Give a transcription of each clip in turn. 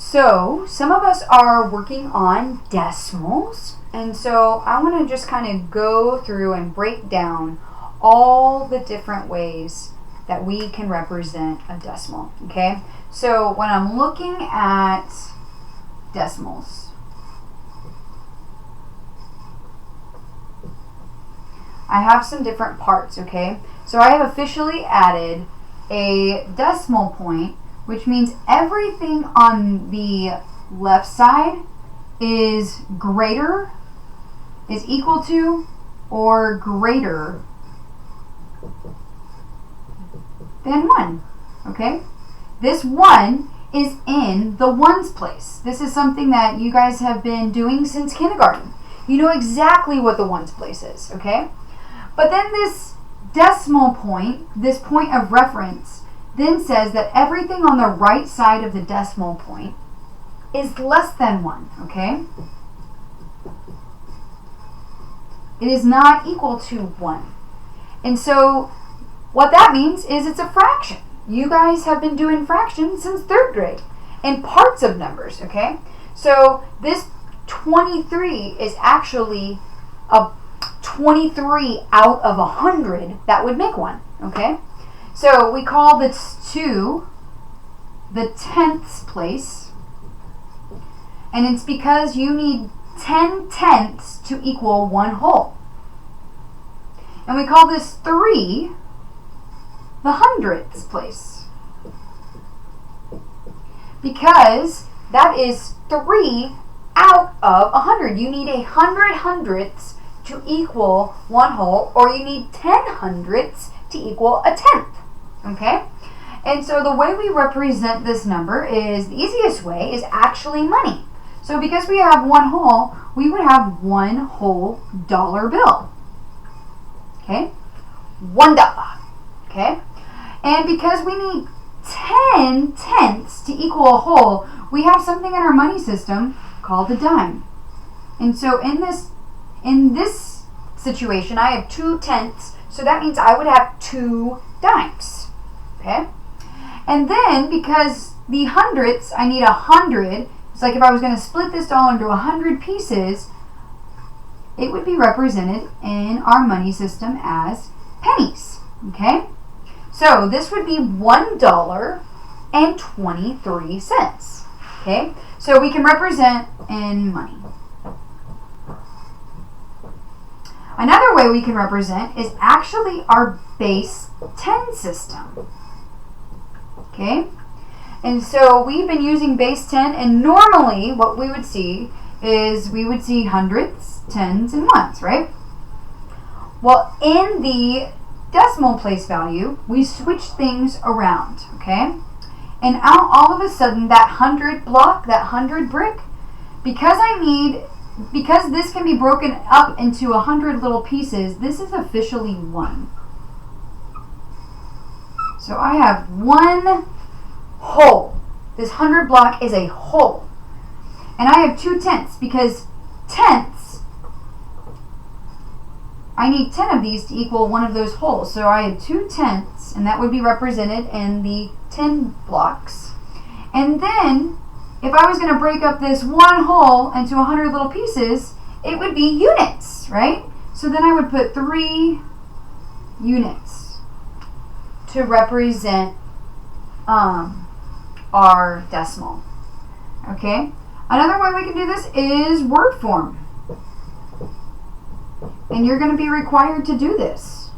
So some of us are working on decimals, and so I want to just kind of go through and break down all the different ways that we can represent a decimal, okay? So when I'm looking at decimals, I have some different parts, okay? So I have officially added a decimal point, which means everything on the left side is greater, is equal to, or greater than 1, okay? This 1 is in the ones place. This is something that you guys have been doing since kindergarten. You know exactly what the ones place is, okay? But then this decimal point, this point of reference, then says that everything on the right side of the decimal point is less than 1, okay? It is not equal to 1. And so what that means is it's a fraction. You guys have been doing fractions since 3rd grade and parts of numbers, okay? So this 23 is actually a 23 out of 100 that would make 1, okay? So we call this 2 the tenths place, and it's because you need 10 tenths to equal 1 whole. And we call this 3 the hundredths place, because that is 3 out of 100. You need 100 hundredths to equal 1 whole, or you need 10 hundredths to equal a tenth, okay? And so the way we represent this number is, the easiest way is actually money. So because we have 1 whole, we would have 1 whole dollar bill, okay? $1, okay? And because we need 10 tenths to equal a whole, we have something in our money system called a dime. And so in this situation, I have 2 tenths, so that means I would have 2 dimes, okay? And then because the hundredths, I need 100. It's like if I was going to split this doll into 100 pieces, it would be represented in our money system as pennies, okay? So this would be $1.23, okay? So we can represent in money. Another way we can represent is actually our base 10 system, okay? And so we've been using base 10, and normally what we would see is we would see hundredths, tens, and ones, right? Well, in the decimal place value, we switch things around, okay? And all of a sudden, that 100 block, that 100 brick, because this can be broken up into 100 little pieces, this is officially 1. So I have 1 whole. This 100 block is a whole. And I have 2 tenths, because tenths, I need 10 of these to equal 1 of those wholes. So I have 2 tenths, and that would be represented in the 10 blocks. And then, if I was going to break up this 1 whole into 100 little pieces, it would be units, right? So then I would put 3 units to represent our decimal, okay? Another way we can do this is word form. And you're going to be required to do this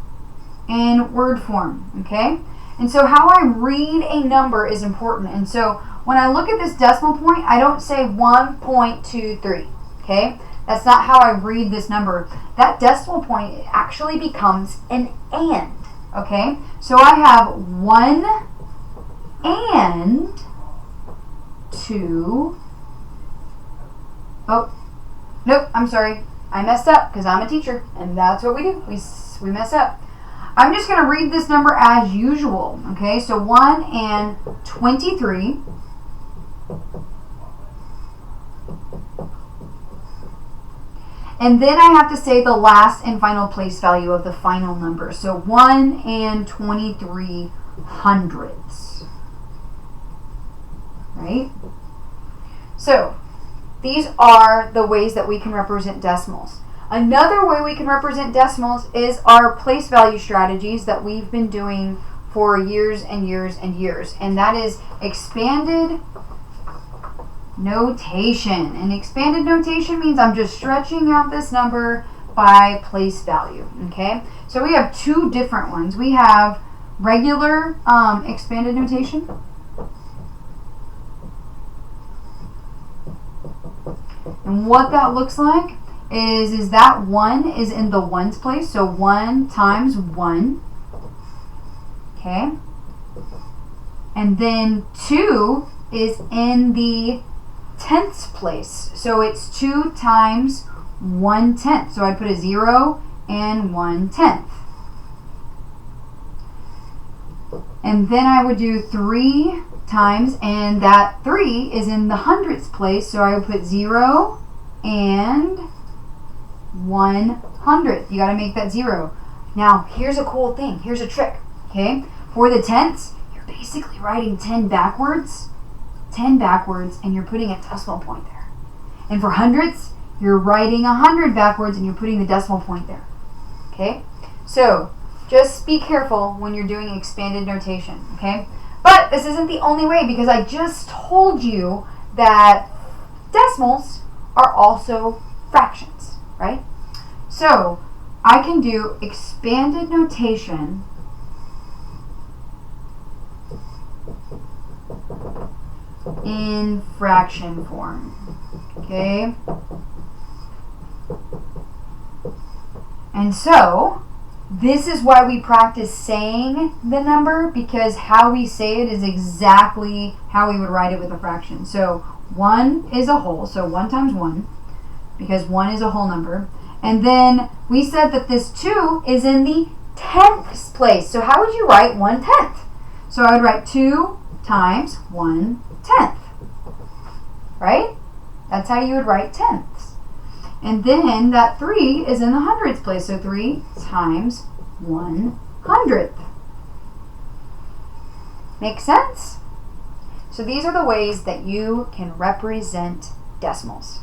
in word form, okay? And so how I read a number is important. And so when I look at this decimal point, I don't say 1.23, okay? That's not how I read this number. That decimal point actually becomes an and, okay? So I have 1 and 2. Oh, nope, I'm sorry. I messed up because I'm a teacher, and that's what we do. We mess up. I'm just going to read this number as usual, okay? So 1 and 23. And then I have to say the last and final place value of the final number. So 1 and 23 hundredths. Right? So these are the ways that we can represent decimals. Another way we can represent decimals is our place value strategies that we've been doing for years and years and years. And that is expanded notation. And expanded notation means I'm just stretching out this number by place value. Okay? So we have two different ones. We have regular expanded notation. And what that looks like is that 1 is in the ones place, so 1 times 1, okay? And then 2 is in the tenths place, so it's 2 times 1/10. So I'd put a 0 and 1/10. And then I would do 3 times, and that 3 is in the hundredths place, so I would put 0 and 1/100th. You got to make that 0. Now, here's a cool thing. Here's a trick, okay? For the tenths, you're basically writing 10 backwards, and you're putting a decimal point there. And for hundredths, you're writing 100 backwards, and you're putting the decimal point there, okay? So, just be careful when you're doing expanded notation, okay? But this isn't the only way, because I just told you that decimals are also fractions, right? So I can do expanded notation in fraction form, okay? And so this is why we practice saying the number, because how we say it is exactly how we would write it with a fraction. So 1 is a whole, so 1 times 1, because 1 is a whole number. And then we said that this 2 is in the tenths place. So how would you write 1/10? So I would write 2 times 1/10, right? That's how you would write tenths. And then that 3 is in the hundredths place, so 3 times 1/100th. Make sense? So these are the ways that you can represent decimals.